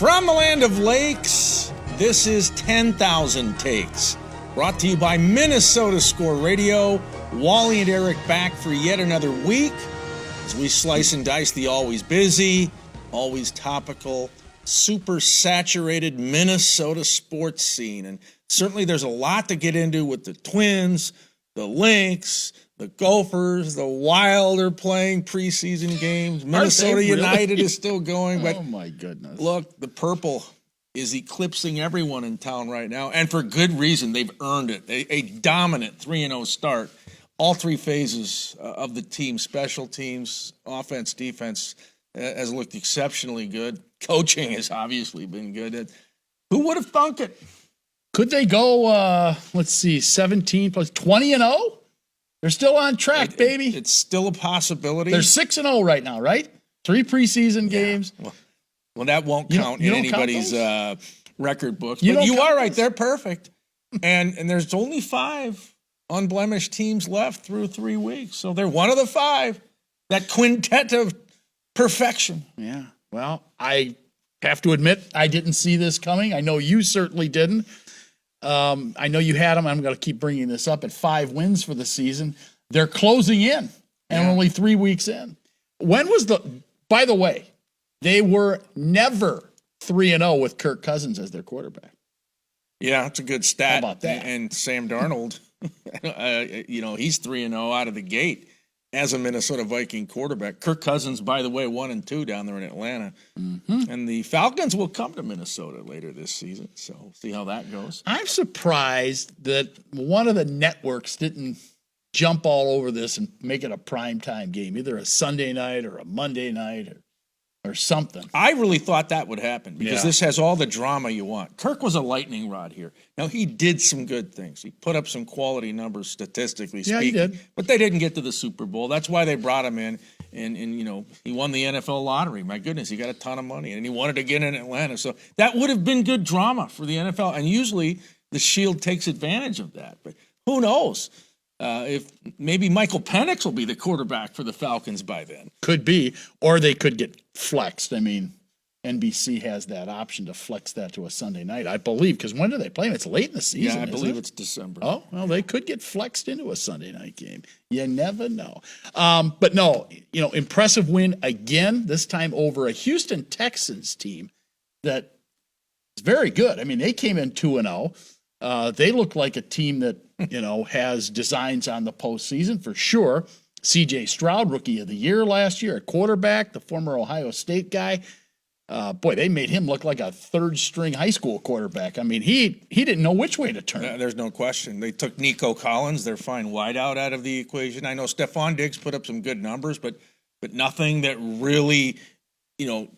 From the land of lakes, this is 10,000 Takes. Brought to you by Minnesota Score Radio. Wally and Eric back for yet another week as we slice and dice the always busy, always topical, super saturated Minnesota sports scene. And certainly there's a lot to get into with the Twins, the Lynx, the Gophers, the Wild are playing preseason games. Minnesota United is still going. But oh, my goodness. Look, the purple is eclipsing everyone in town right now, and for good reason. They've earned it. A dominant 3-0 start. All three phases of the team, special teams, offense, defense, has looked exceptionally good. Coaching has obviously been good. Who would have thunk it? Could they go, 17 plus 20-0? They're still on track, baby. It's still a possibility. They're 6-0 right now, right? 3 preseason games. Well, that won't count in anybody's record book. But you are right. They're perfect. and there's only 5 unblemished teams left through 3 weeks. So they're one of the 5. That quintet of perfection. Yeah. Well, I have to admit I didn't see this coming. I know you certainly didn't. I know you had them. I'm going to keep bringing this up at 5 wins for the season. They're closing in and only 3 weeks in. By the way, they were never 3-0 with Kirk Cousins as their quarterback. Yeah, that's a good stat. How about that? And Sam Darnold, he's 3-0 out of the gate as a Minnesota Viking quarterback. Kirk Cousins, by the way, 1-2 down there in Atlanta. Mm-hmm. And the Falcons will come to Minnesota later this season, so we'll see how that goes. I'm surprised that one of the networks didn't jump all over this and make it a primetime game, either a Sunday night or a Monday night or something. I really thought that would happen because this has all the drama you want. Kirk was a lightning rod here. Now, he did some good things. He put up some quality numbers statistically speaking. He did. But they didn't get to the Super Bowl. That's why they brought him in. And he won the NFL lottery. My goodness, he got a ton of money. And he wanted to get in Atlanta. So that would have been good drama for the NFL. And usually the Shield takes advantage of that. But who knows? If maybe Michael Penix will be the quarterback for the Falcons by then. Could be, or they could get flexed. I mean, NBC has that option to flex that to a Sunday night, I believe, because when do they play them? It's late in the season. Yeah, I believe it's December. Oh, well, they could get flexed into a Sunday night game. You never know. But no, impressive win again, this time over a Houston Texans team that is very good. I mean, they came in 2-0. They look like a team that, has designs on the postseason for sure. C.J. Stroud, Rookie of the Year last year, at quarterback, the former Ohio State guy. They made him look like a third-string high school quarterback. I mean, he didn't know which way to turn. There's no question. They took Nico Collins, their fine wideout, out of the equation. I know Stephon Diggs put up some good numbers, but nothing that really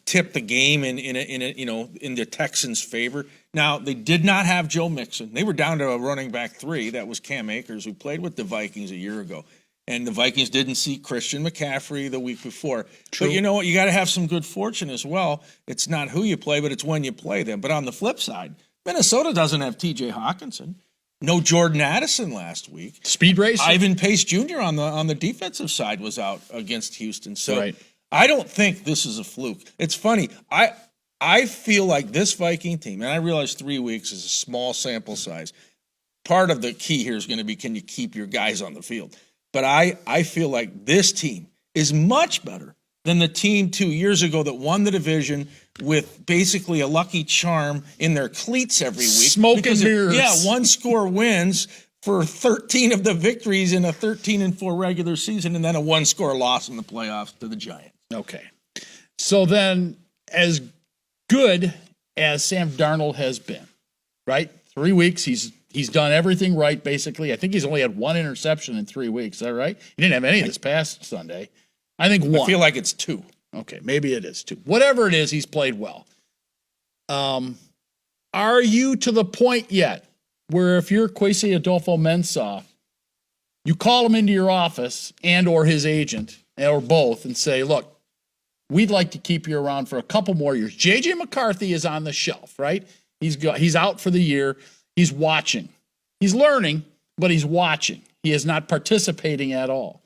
tipped the game in the Texans' favor. Now, they did not have Joe Mixon. They were down to a running back 3. That was Cam Akers, who played with the Vikings a year ago. And the Vikings didn't see Christian McCaffrey the week before. True. But you know what? You got to have some good fortune as well. It's not who you play, but it's when you play them. But on the flip side, Minnesota doesn't have T.J. Hawkinson. No Jordan Addison last week. Speed race. Ivan Pace Jr. on the defensive side was out against Houston. So right. I don't think this is a fluke. It's funny. I feel like this Viking team, and I realize 3 weeks is a small sample size. Part of the key here is going to be, can you keep your guys on the field? But I feel like this team is much better than the team 2 years ago that won the division with basically a lucky charm in their cleats every week. Smoke and mirrors. Yeah, 1-score wins for 13 of the victories in a 13-4 regular season, and then a 1-score loss in the playoffs to the Giants. Okay. So then, as good as Sam Darnold has been, right? 3 weeks, he's done everything right, basically. I think he's only had 1 interception in 3 weeks. Is that right? He didn't have any this past Sunday. I think 1. I feel like it's 2. Okay, maybe it is 2. Whatever it is, he's played well. Are you to the point yet where if you're Kwesi Adolfo-Mensah, you call him into your office and or his agent, or both, and say, look, we'd like to keep you around for a couple more years. J.J. McCarthy is on the shelf, right? He's out for the year. He's watching. He's learning, but he's watching. He is not participating at all.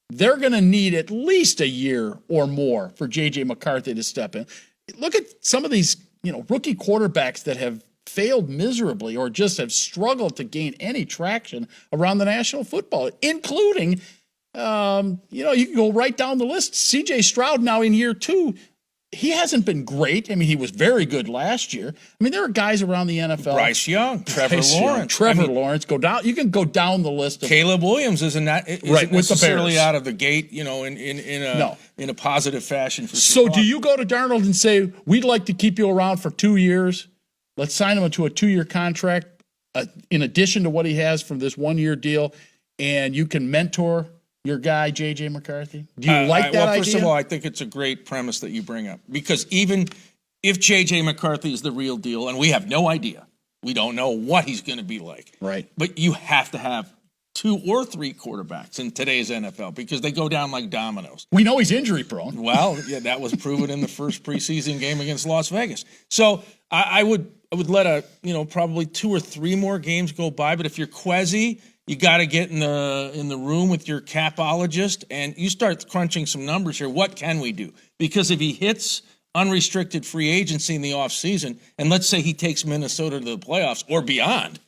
They're going to need at least a year or more for J.J. McCarthy to step in. look at some of these, rookie quarterbacks that have failed miserably or just have struggled to gain any traction around the National Football, including, you can go right down the list. C.J. Stroud now in year 2. He hasn't been great. I mean, he was very good last year. I mean, there are guys around the NFL. Bryce Young, Trevor Lawrence. Lawrence. Go down. You can go down the list. Caleb Williams isn't necessarily out of the gate, in a positive fashion. So do you go to Darnold and say, we'd like to keep you around for 2 years? Let's sign him to a 2-year contract in addition to what he has from this 1-year deal, and you can mentor your guy, J.J. McCarthy? Do you like that idea? First of all, I think it's a great premise that you bring up, because even if J.J. McCarthy is the real deal, and we have no idea, we don't know what he's going to be like. Right. But you have to have 2 or 3 quarterbacks in today's NFL because they go down like dominoes. We know he's injury prone. Well, yeah, that was proven in the first preseason game against Las Vegas. So I would let probably 2 or 3 more games go by. But if you're Quezzy, you got to get in the room with your capologist and you start crunching some numbers here. What can we do? Because if he hits unrestricted free agency in the offseason, and let's say he takes Minnesota to the playoffs or beyond,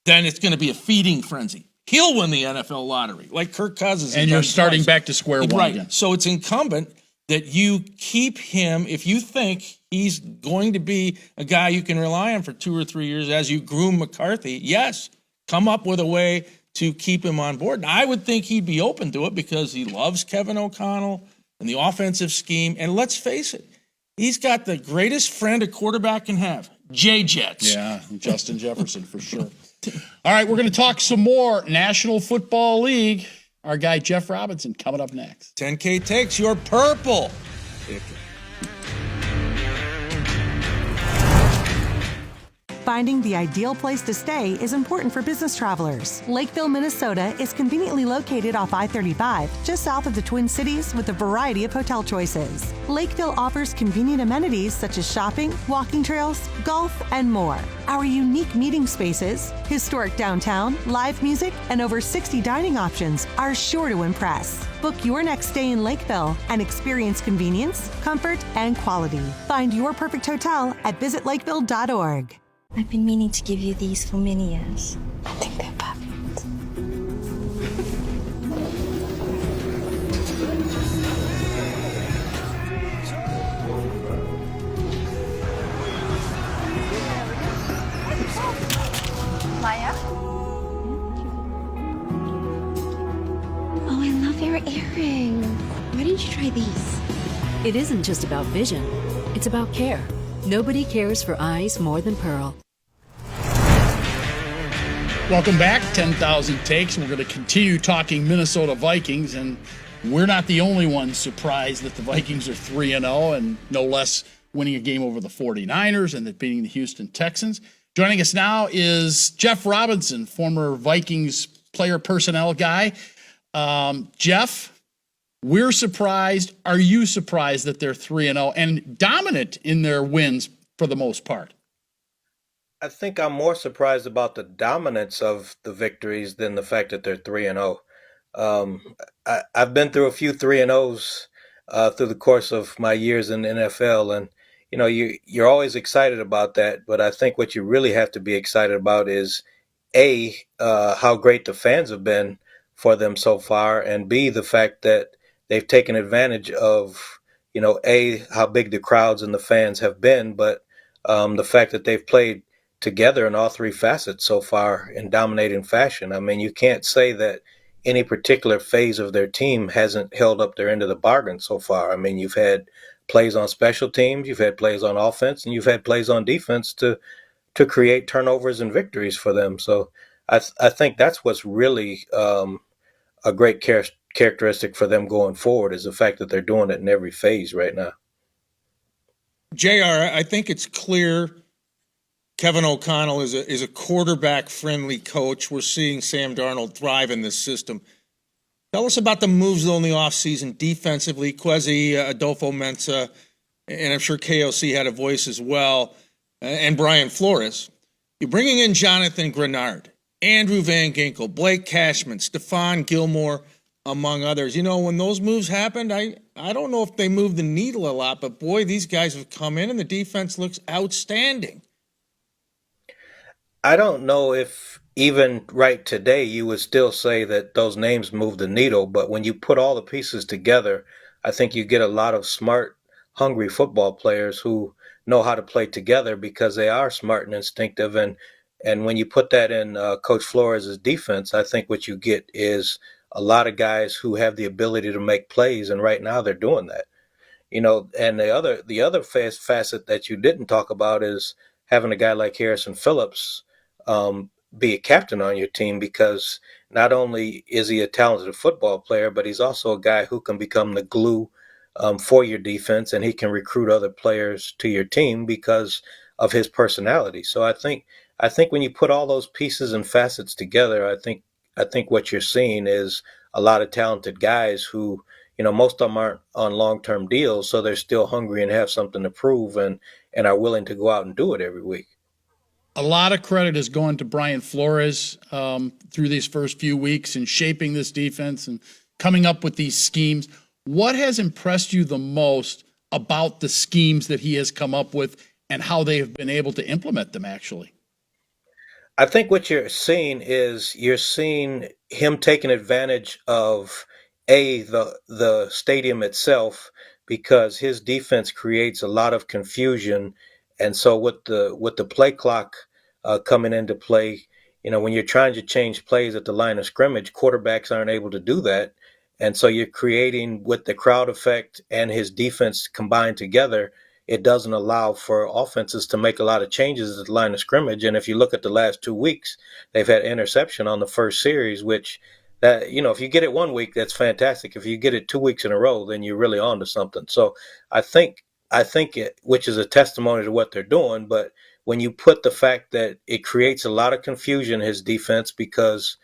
then it's going to be a feeding frenzy. He'll win the NFL lottery, like Kirk Cousins. And you're starting back to square one again. So it's incumbent that you keep him if you think he's going to be a guy you can rely on for 2 or 3 years as you groom McCarthy. Yes, come up with a way to keep him on board. And I would think he'd be open to it because he loves Kevin O'Connell and the offensive scheme. And let's face it, he's got the greatest friend a quarterback can have, J-Jets. Yeah, Justin Jefferson for sure. All right, we're going to talk some more National Football League. Our guy Jeff Robinson coming up next. 10K takes your purple. Finding the ideal place to stay is important for business travelers. Lakeville, Minnesota is conveniently located off I-35, just south of the Twin Cities with a variety of hotel choices. Lakeville offers convenient amenities such as shopping, walking trails, golf, and more. Our unique meeting spaces, historic downtown, live music, and over 60 dining options are sure to impress. Book your next stay in Lakeville and experience convenience, comfort, and quality. Find your perfect hotel at visitlakeville.org. I've been meaning to give you these for many years. I think they're perfect. Maya? Oh, I love your earrings. Why didn't you try these? It isn't just about vision. It's about care. Nobody cares for eyes more than Pearl. Welcome back, 10,000 Takes. We're going to continue talking Minnesota Vikings, and we're not the only ones surprised that the Vikings are 3-0 and no less winning a game over the 49ers and that beating the Houston Texans. Joining us now is Jeff Robinson, former Vikings player personnel guy. Jeff, we're surprised. Are you surprised that they're 3-0 and dominant in their wins for the most part? I think I'm more surprised about the dominance of the victories than the fact that they're 3-0. I've been through a few 3-0s through the course of my years in the NFL, and you're always excited about that. But I think what you really have to be excited about is A, how great the fans have been for them so far, and B, the fact that they've taken advantage of A, how big the crowds and the fans have been, but the fact that they've played together in all 3 facets so far in dominating fashion. I mean, you can't say that any particular phase of their team hasn't held up their end of the bargain so far. I mean, you've had plays on special teams, you've had plays on offense, and you've had plays on defense to create turnovers and victories for them. So I think that's what's really a great characteristic for them going forward, is the fact that they're doing it in every phase right now. JR, I think it's clear Kevin O'Connell is a quarterback-friendly coach. We're seeing Sam Darnold thrive in this system. Tell us about the moves, though, in the offseason defensively. Quezzy, Adolfo Mensa, and I'm sure KOC had a voice as well, and Brian Flores. You're bringing in Jonathan Grenard, Andrew Van Ginkel, Blake Cashman, Stephon Gilmore, among others. You know, when those moves happened, I don't know if they moved the needle a lot, but boy, these guys have come in and the defense looks outstanding. I don't know if even right today you would still say that those names move the needle, but when you put all the pieces together, I think you get a lot of smart, hungry football players who know how to play together because they are smart and instinctive. And when you put that in Coach Flores' defense, I think what you get is a lot of guys who have the ability to make plays, and right now they're doing that. And the other facet that you didn't talk about is having a guy like Harrison Phillips be a captain on your team, because not only is he a talented football player, but he's also a guy who can become the glue for your defense, and he can recruit other players to your team because of his personality. So I think when you put all those pieces and facets together, I think what you're seeing is a lot of talented guys who, most of them aren't on long-term deals, so they're still hungry and have something to prove, and are willing to go out and do it every week. A lot of credit is going to Brian Flores through these first few weeks and shaping this defense and coming up with these schemes. What has impressed you the most about the schemes that he has come up with and how they have been able to implement them, actually? I think what you're seeing him taking advantage of the stadium itself, because his defense creates a lot of confusion, and so with the play clock coming into play, when you're trying to change plays at the line of scrimmage, quarterbacks aren't able to do that, and so you're creating, with the crowd effect and his defense combined together, it doesn't allow for offenses to make a lot of changes at the line of scrimmage. And if you look at the last 2 weeks, they've had interception on the first series, which, that, if you get it one week, that's fantastic. If you get it 2 weeks in a row, then you're really on to something. So I think it, which is a testimony to what they're doing. But when you put the fact that it creates a lot of confusion, his defense, because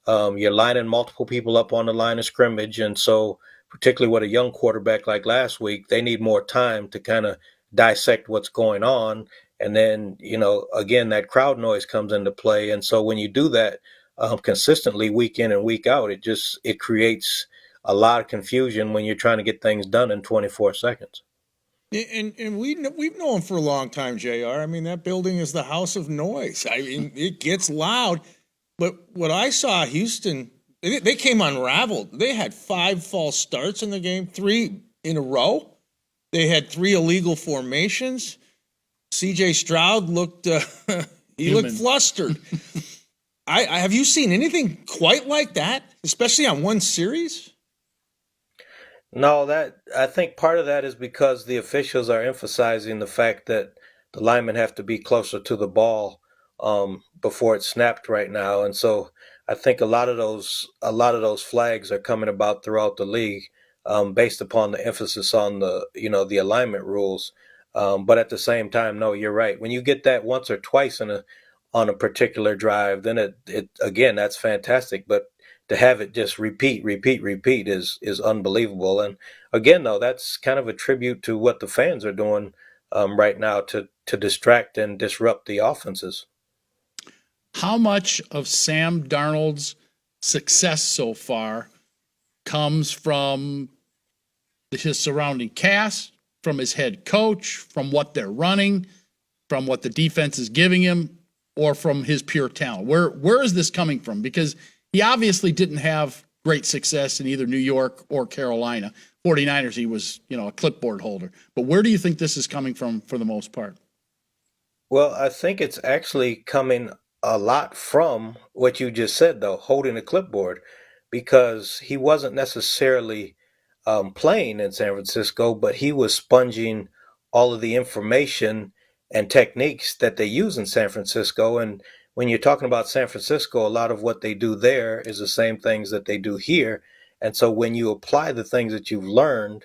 you're lining multiple people up on the line of scrimmage, and so particularly with a young quarterback like last week, they need more time to kind of dissect what's going on. And then, again, that crowd noise comes into play, and so when you do that consistently week in and week out, it creates a lot of confusion when you're trying to get things done in 24 seconds. And we've known for a long time, JR. I mean, that building is the house of noise. I mean, it gets loud. But what I saw, Houston, they came unraveled. They had 5 false starts in the game, 3 in a row. They had 3 illegal formations. C.J. Stroud looked looked flustered. Have you seen anything quite like that, especially on one series? No, that I think part of that is because the officials are emphasizing the fact that the linemen have to be closer to the ball before it's snapped right now, and so I think a lot of those flags are coming about throughout the league, based upon the emphasis on the alignment rules. But at the same time, no, you're right. When you get that once or twice on a particular drive, then it again, that's fantastic. But to have it just repeat is unbelievable. And again, though, that's kind of a tribute to what the fans are doing right now to distract and disrupt the offenses. How much of Sam Darnold's success so far comes from his surrounding cast, from his head coach, from what they're running, from what the defense is giving him, or from his pure talent? Where is this coming from? Because he obviously didn't have great success in either New York or Carolina. 49ers, he was, a clipboard holder. But where do you think this is coming from for the most part? Well, I think it's actually coming a lot from what you just said, though, holding a clipboard, because he wasn't necessarily playing in San Francisco, but he was sponging all of the information and techniques that they use in San Francisco. And when you're talking about San Francisco, a lot of what they do there is the same things that they do here. And so when you apply the things that you've learned,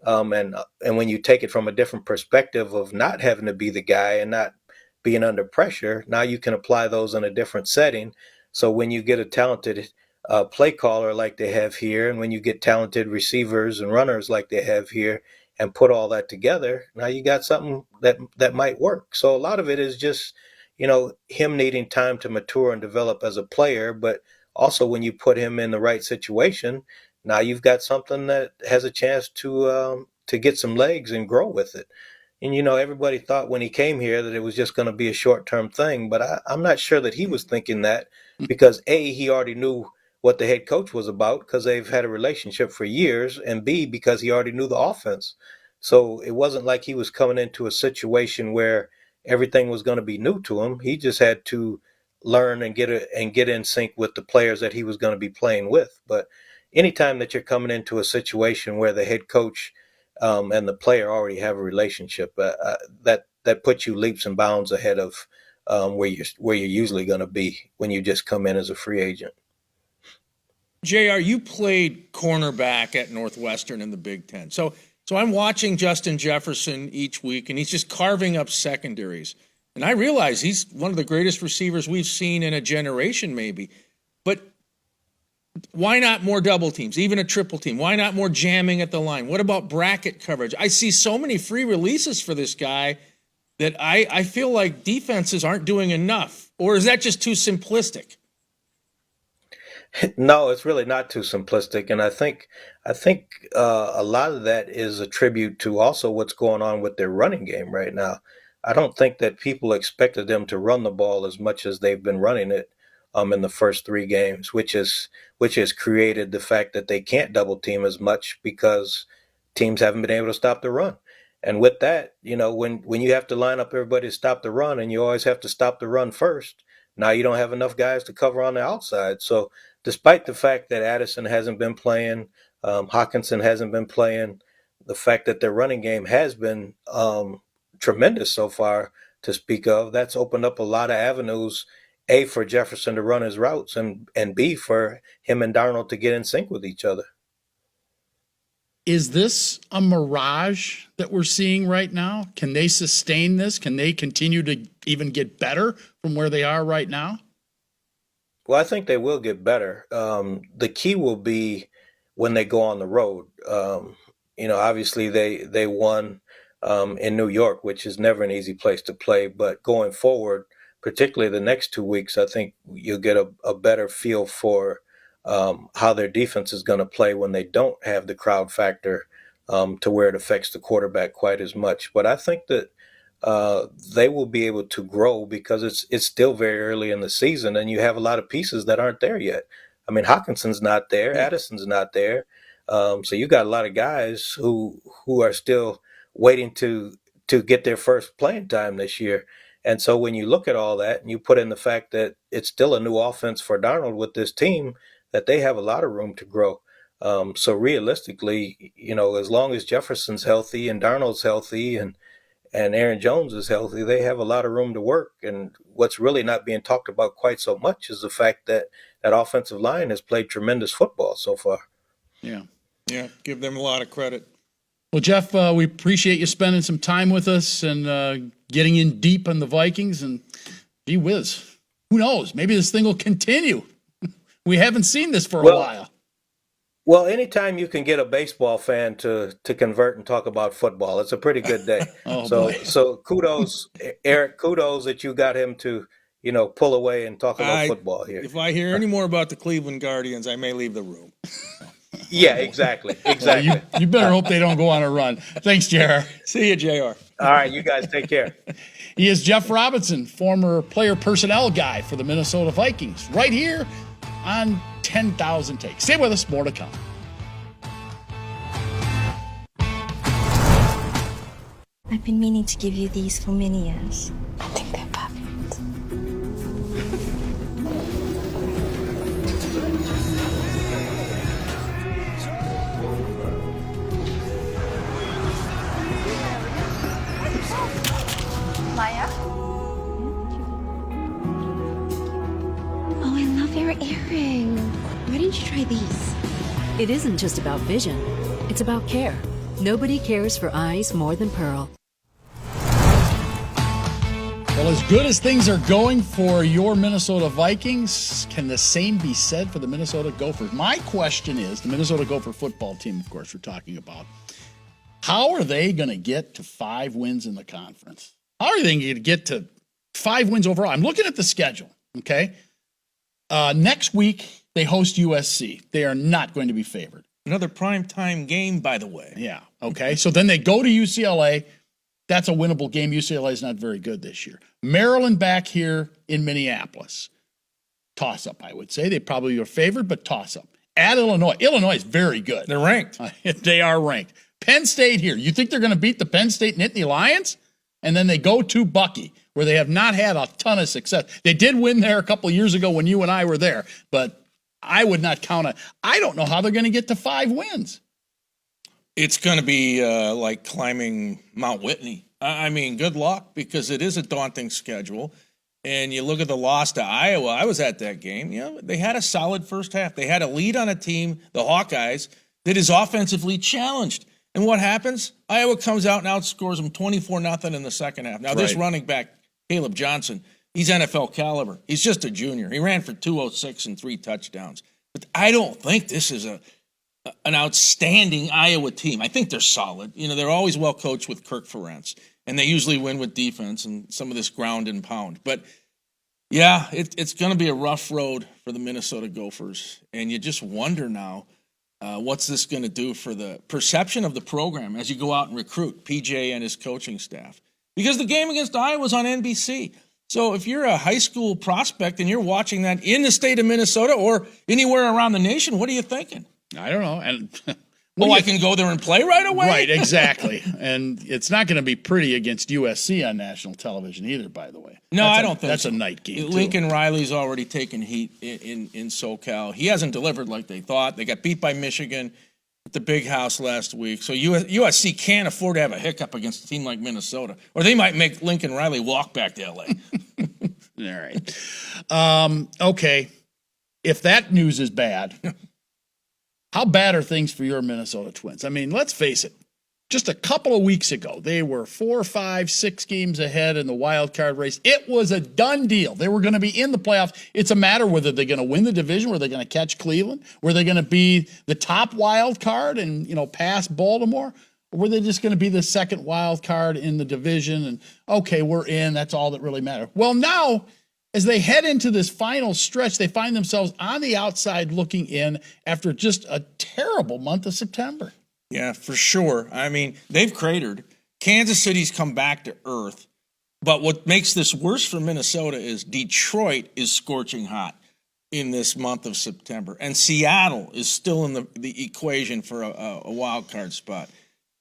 and when you take it from a different perspective of not having to be the guy and not being under pressure, now you can apply those in a different setting. So when you get a talented play caller like they have here, and when you get talented receivers and runners like they have here, and put all that together, now you got something that might work. So a lot of it is just, him needing time to mature and develop as a player, but also when you put him in the right situation, Now you've got something that has a chance to get some legs and grow with it. And everybody thought when he came here that it was just going to be a short-term thing, but I'm not sure that he was thinking that, because A, he already knew what the head coach was about because they've had a relationship for years, and B, because he already knew the offense. So it wasn't like he was coming into a situation where everything was going to be new to him. He just had to learn and get in sync with the players that he was going to be playing with. But anytime that you're coming into a situation where the head coach and the player already have a relationship, that puts you leaps and bounds ahead of where you're usually going to be when you just come in as a free agent. JR, you played cornerback at Northwestern in the Big Ten. So I'm watching Justin Jefferson each week, and he's just carving up secondaries. And I realize he's one of the greatest receivers we've seen in a generation, maybe. But why not more double teams, even a triple team? Why not more jamming at the line? What about bracket coverage? I see so many free releases for this guy that I feel like defenses aren't doing enough. Or is that just too simplistic? No, it's really not too simplistic, and I think a lot of that is a tribute to also what's going on with their running game right now. I don't think that people expected them to run the ball as much as they've been running it in the first 3 games, which has created the fact that they can't double team as much because teams haven't been able to stop the run. And with that, when you have to line up everybody to stop the run, and you always have to stop the run first, now you don't have enough guys to cover on the outside. So despite the fact that Addison hasn't been playing, Hawkinson hasn't been playing, the fact that their running game has been tremendous so far to speak of, that's opened up a lot of avenues, A, for Jefferson to run his routes, and B, for him and Darnold to get in sync with each other. Is this a mirage that we're seeing right now? Can they sustain this? Can they continue to even get better from where they are right now? Well, I think they will get better. The key will be when they go on the road. Obviously they won in New York, which is never an easy place to play. But going forward, particularly the next 2 weeks, I think you'll get a better feel for how their defense is going to play when they don't have the crowd factor to where it affects the quarterback quite as much. But I think that they will be able to grow because it's still very early in the season, and you have a lot of pieces that aren't there yet. I mean, Hawkinson's not there, Addison's not there, so you got a lot of guys who are still waiting to get their first playing time this year. And so when you look at all that and you put in the fact that it's still a new offense for Darnold with this team, that they have a lot of room to grow. So realistically, as long as Jefferson's healthy and Darnold's healthy and Aaron Jones is healthy, they have a lot of room to work. And what's really not being talked about quite so much is the fact that that offensive line has played tremendous football so far. Yeah. Yeah, give them a lot of credit. Well, Jeff, we appreciate you spending some time with us and getting in deep on the Vikings. And gee whiz, who knows? Maybe this thing will continue. We haven't seen this for a while. Well, anytime you can get a baseball fan to convert and talk about football, it's a pretty good day. So kudos, Eric, kudos that you got him to, pull away and talk about football here. If I hear any more about the Cleveland Guardians, I may leave the room. Yeah, exactly. Well, you better hope they don't go on a run. Thanks, JR. See you, JR. All right, you guys take care. He is Jeff Robinson, former player personnel guy for the Minnesota Vikings, right here on 10,000 Takes. Stay with us, more to come. I've been meaning to give you these for many years. I think they're perfect. Maya? Oh, I love your earring. Why didn't you try these? It isn't just about vision, it's about care. Nobody cares for eyes more than Pearl. Well, as good as things are going for your Minnesota Vikings, can the same be said for the Minnesota Gophers? My question is, the Minnesota Gopher football team, of course, we're talking about, how are they going to get to 5 wins in the conference? How are they going to get to 5 wins overall? I'm looking at the schedule, okay? Next week, they host USC. They are not going to be favored. Another primetime game, by the way. Yeah. Okay. So then they go to UCLA. That's a winnable game. UCLA is not very good this year. Maryland back here in Minneapolis. Toss-up, I would say. They probably are favored, but toss-up. At Illinois. Illinois is very good. They're ranked. They are ranked. Penn State here. You think they're going to beat the Penn State Nittany Lions? And then they go to Bucky, where they have not had a ton of success. They did win there a couple of years ago when you and I were there, but I would not count on. I don't know how they're going to get to 5 wins. It's going to be like climbing Mount Whitney. I mean, good luck, because it is a daunting schedule. And you look at the loss to Iowa. I was at that game. You know, they had a solid first half. They had a lead on a team, the Hawkeyes, that is offensively challenged. And what happens? Iowa comes out and outscores them 24-0 in the second half. Now, this running back, Caleb Johnson, he's NFL caliber. He's just a junior. He ran for 206 and 3 touchdowns. But I don't think this is an outstanding Iowa team. I think they're solid. You know, they're always well coached with Kirk Ferentz, and they usually win with defense and some of this ground and pound. But, yeah, it's going to be a rough road for the Minnesota Gophers, and you just wonder now, what's this going to do for the perception of the program as you go out and recruit PJ and his coaching staff? Because the game against Iowa was on NBC. So if you're a high school prospect and you're watching that in the state of Minnesota or anywhere around the nation, what are you thinking? I don't know. And I can go there and play right away? Right, exactly. And it's not going to be pretty against USC on national television either, by the way. No, I don't think that's so. a night game. Lincoln Riley's already taken heat in SoCal. He hasn't delivered like they thought. They got beat by Michigan at the Big House last week. So USC can't afford to have a hiccup against a team like Minnesota, or they might make Lincoln Riley walk back to L.A. All right. Okay. If that news is bad, how bad are things for your Minnesota Twins? I mean, let's face it. Just a couple of weeks ago, they were 4, 5, 6 games ahead in the wild card race. It was a done deal. They were going to be in the playoffs. It's a matter whether they're going to win the division, were they going to catch Cleveland, were they going to be the top wild card and, pass Baltimore, or were they just going to be the second wild card in the division and, okay, we're in, that's all that really matters. Well, now, as they head into this final stretch, they find themselves on the outside looking in after just a terrible month of September. Yeah, for sure. I mean, they've cratered. Kansas City's come back to earth. But what makes this worse for Minnesota is Detroit is scorching hot in this month of September. And Seattle is still in the equation for a wild card spot.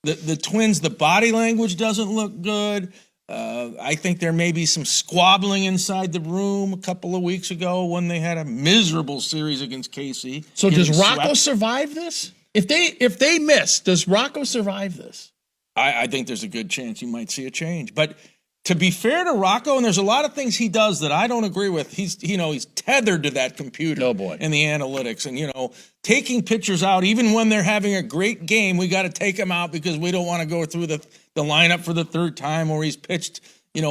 The Twins, the body language doesn't look good. I think there may be some squabbling inside the room a couple of weeks ago when they had a miserable series against KC. So does Rocco survive this? If they miss, does Rocco survive this? I think there's a good chance you might see a change. But to be fair to Rocco, and there's a lot of things he does that I don't agree with. He's tethered to that computer and the analytics, and taking pitchers out even when they're having a great game. We got to take them out because we don't want to go through the lineup for the third time where he's pitched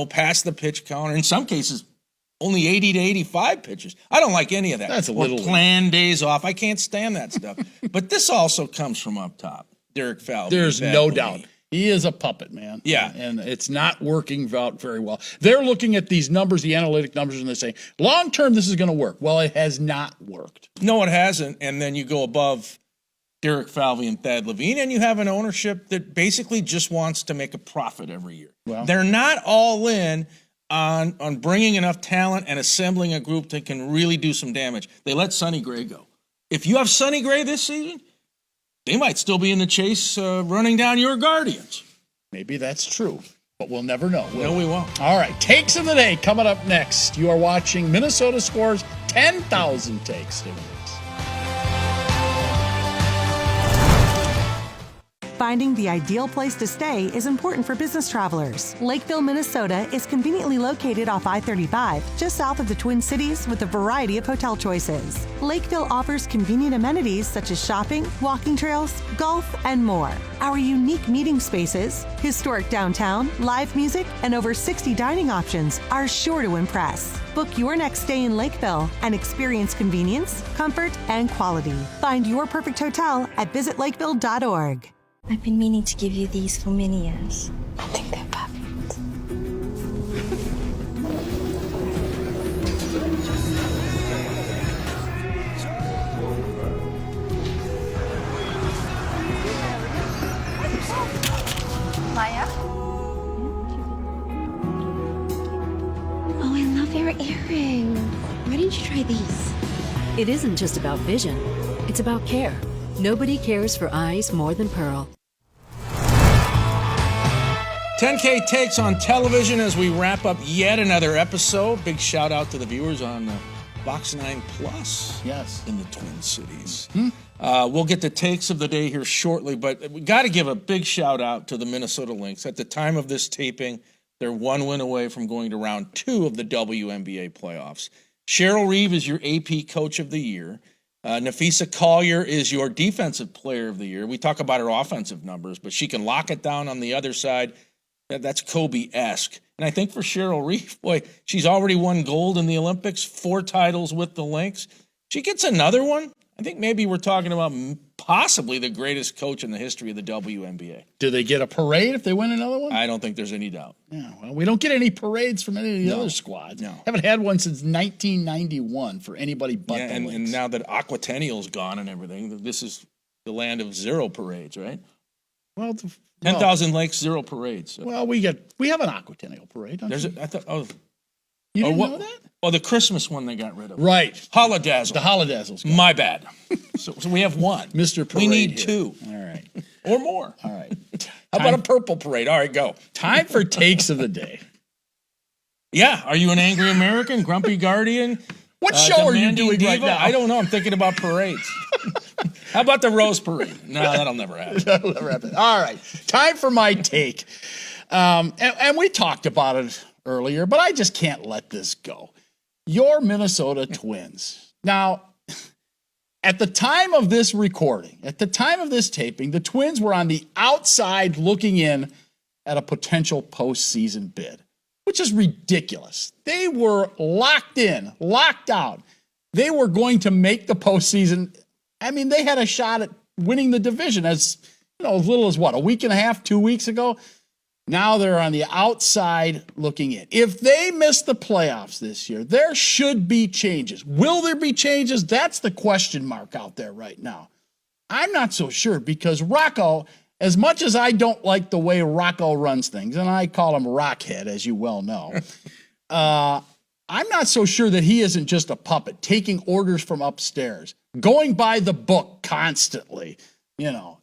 past the pitch counter. In some cases, only 80 to 85 pitches. I don't like any of that. That's a little planned days off. I can't stand that stuff. But this also comes from up top. Derek Falvey. There's no doubt. He is a puppet, man. Yeah. And it's not working out very well. They're looking at these numbers, the analytic numbers, and they're saying, long term, this is going to work. Well, it has not worked. No, it hasn't. And then you go above Derek Falvey and Thad Levine, and you have an ownership that basically just wants to make a profit every year. Well, they're not all in on bringing enough talent and assembling a group that can really do some damage. They let Sonny Gray go. If you have Sonny Gray this season, they might still be in the chase running down your Guardians. Maybe that's true, but we'll never know. No, we won't. All right, takes of the day coming up next. You are watching Minnesota Scores 10,000 Takes. Finding the ideal place to stay is important for business travelers. Lakeville, Minnesota is conveniently located off I-35, just south of the Twin Cities with a variety of hotel choices. Lakeville offers convenient amenities such as shopping, walking trails, golf, and more. Our unique meeting spaces, historic downtown, live music, and over 60 dining options are sure to impress. Book your next stay in Lakeville and experience convenience, comfort, and quality. Find your perfect hotel at visitlakeville.org. I've been meaning to give you these for many years. I think they're perfect. your earring. Why didn't you try these? It isn't just about vision, it's about care. Nobody cares for eyes more than Pearl. 10K takes on television as we wrap up yet another episode. Big shout out to the viewers on Fox 9 Plus. Yes. In the Twin Cities. We'll get the takes of the day here shortly, but we got to give a big shout out to the Minnesota Lynx. At the time of this taping, they're one win away from going to round 2 of the WNBA playoffs. Cheryl Reeve is your AP Coach of the Year. Nafisa Collier is your Defensive Player of the Year. We talk about her offensive numbers, but she can lock it down on the other side. That's Kobe-esque. And I think for Cheryl Reeve, boy, she's already won gold in the Olympics, 4 titles with the Lynx. She gets another one. I think maybe we're talking about possibly the greatest coach in the history of the WNBA. Do they get a parade if they win another one? I don't think there's any doubt. Yeah, well, we don't get any parades from any of the other squads. No. Haven't had one since 1991 for anybody but the Lynx. And now that Aquatennial's gone and everything, this is the land of 0 parades, right? Well, 10,000 Lakes, 0 parades. So. Well, we have an Aquatennial parade. Don't you? You didn't know that? Oh, the Christmas one they got rid of. Right. Holodazzle. The Holodazzle's gone. My bad. so we have one. Mr. Parade. We need here. 2. All right. Or more. All right. How about a purple parade? All right, go. Time for takes of the day. Yeah. Are you an angry American, grumpy guardian? What show are you doing diva? right now? I don't know. I'm thinking about parades. How about the Rose Parade? No, that'll never happen. That'll never happen. All right. Time for my take. And we talked about it earlier, but I just can't let this go. Your Minnesota Twins. Now, at the time of this recording, at the time of this taping, the Twins were on the outside looking in at a potential postseason bid, which is ridiculous. They were locked in, locked out. They were going to make the postseason. I mean, they had a shot at winning the division as little as a week and a half, 2 weeks ago. Now they're on the outside looking in. If they miss the playoffs this year, there should be changes. Will there be changes? That's the question mark out there right now. I'm not so sure because Rocco, as much as I don't like the way Rocco runs things, and I call him Rockhead, as you well know, I'm not so sure that he isn't just a puppet, taking orders from upstairs, going by the book constantly.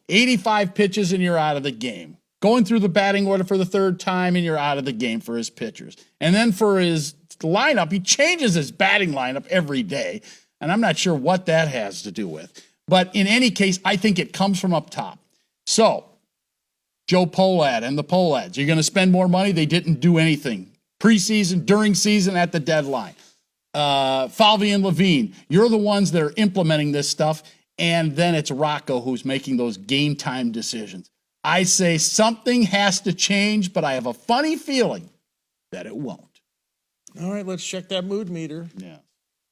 85 pitches and you're out of the game. Going through the batting order for the 3rd time and you're out of the game for his pitchers. And then for his lineup, he changes his batting lineup every day. And I'm not sure what that has to do with. But in any case, I think it comes from up top. So, Joe Polad and the Polads, you're going to spend more money? They didn't do anything. Preseason, during season, at the deadline. Falvey and Levine, you're the ones that are implementing this stuff. And then it's Rocco who's making those game time decisions. I say something has to change, but I have a funny feeling that it won't. All right, let's check that mood meter. Yeah.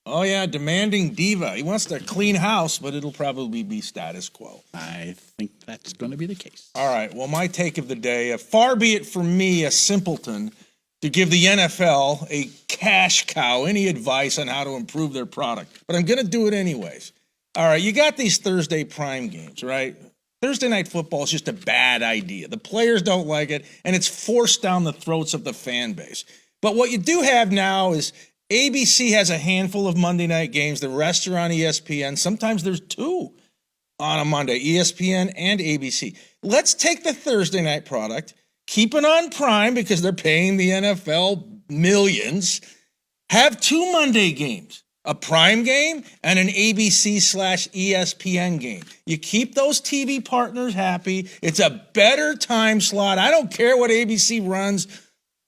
Oh, yeah, demanding diva. He wants to clean house, but it'll probably be status quo. I think that's going to be the case. All right, well, my take of the day, far be it from me, a simpleton, to give the NFL a cash cow any advice on how to improve their product. But I'm going to do it anyways. All right, you got these Thursday prime games, right? Thursday night football is just a bad idea. The players don't like it, and it's forced down the throats of the fan base. But what you do have now is ABC has a handful of Monday night games. The rest are on ESPN. Sometimes there's 2 on a Monday, ESPN and ABC. Let's take the Thursday night product, keep it on Prime because they're paying the NFL millions, have 2 Monday games. A Prime game and an ABC/ESPN game. You keep those TV partners happy. It's a better time slot. I don't care what ABC runs,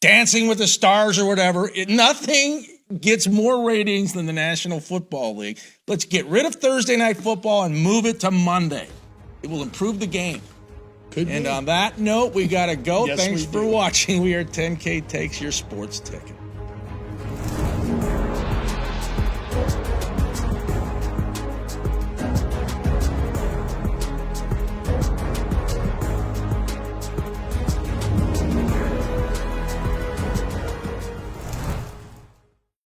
Dancing with the Stars or whatever. Nothing gets more ratings than the National Football League. Let's get rid of Thursday night football and move it to Monday. It will improve the game. And on that note, we got to go. Yes, Thanks for watching. We are 10K Takes, your sports ticket.